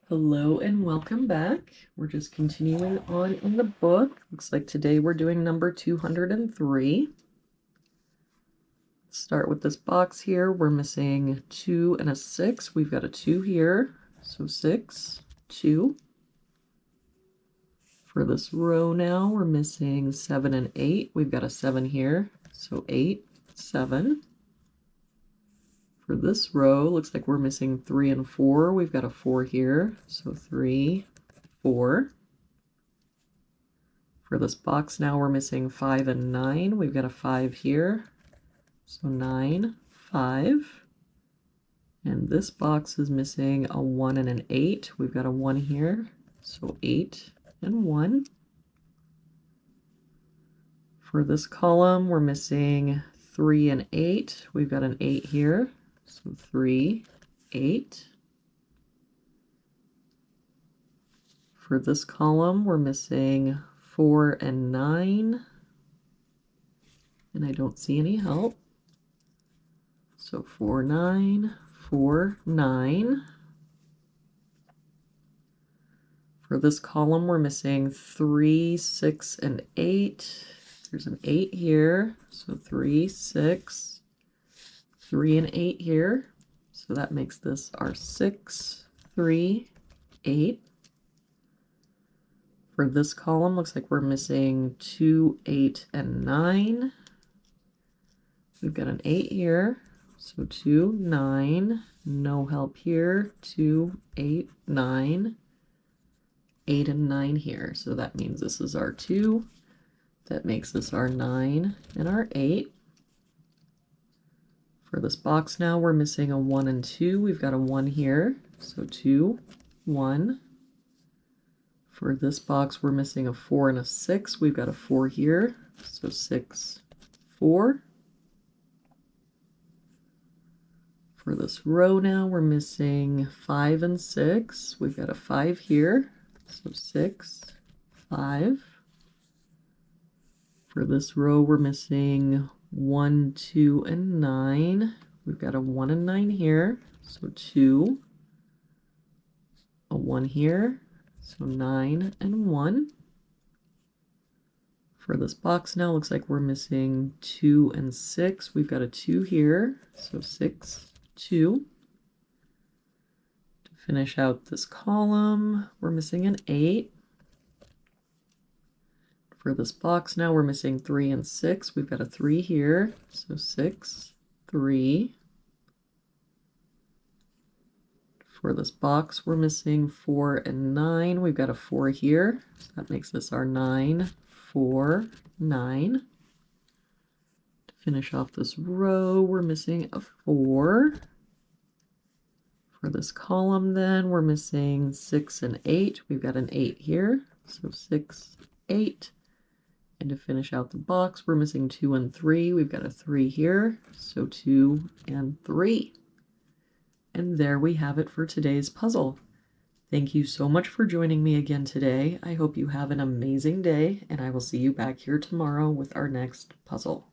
Hello and welcome back. We're just continuing on in the book. Looks like today we're doing number 203. Start with this box here. We're missing 2 and a 6. We've got a 2 here. So 6, 2. For this row now, we're missing 7 and 8. We've got a 7 here. So 8, 7. For this row, looks like we're missing 3 and 4. We've got a 4 here, so 3, 4. For this box now, we're missing 5 and 9. We've got a 5 here, so 9, 5. And this box is missing a 1 and an 8. We've got a 1 here, so 8 and 1. For this column, we're missing 3 and 8. We've got an 8 here. So 3, 8. For this column, we're missing 4 and 9. And I don't see any help. So 4, 9, 4, 9. For this column, we're missing 3, 6, and 8. There's an 8 here. So 3, 6. 3 and 8 here, so that makes this our 6, 3, 8. For this column, looks like we're missing 2, 8, and 9. We've got an 8 here, so 2, 9, no help here, 2, 8, 9, 8 and 9 here, so that means this is our 2. That makes this our 9 and our 8. For this box now, we're missing a 1 and 2. We've got a 1 here, so 2, 1. For this box, we're missing a 4 and a 6. We've got a 4 here, so 6, 4. For this row now, we're missing 5 and 6. We've got a 5 here, so 6, 5. For this row, we're missing 1, 2, and 9. We've got a 1 and 9 here, so 2. A 1 here, so 9 and 1. For this box now, looks like we're missing 2 and 6. We've got a 2 here, so 6, 2. To finish out this column, we're missing an 8. For this box now, we're missing 3 and 6. We've got a 3 here, so 6, 3. For this box, we're missing 4 and 9. We've got a 4 here, so that makes this our 9, 4, 9. To finish off this row, we're missing a 4. For this column then, we're missing 6 and 8. We've got an 8 here, so 6, 8. And to finish out the box, we're missing 2 and 3. We've got a 3 here, so 2 and 3. And there we have it for today's puzzle. Thank you so much for joining me again today. I hope you have an amazing day, and I will see you back here tomorrow with our next puzzle.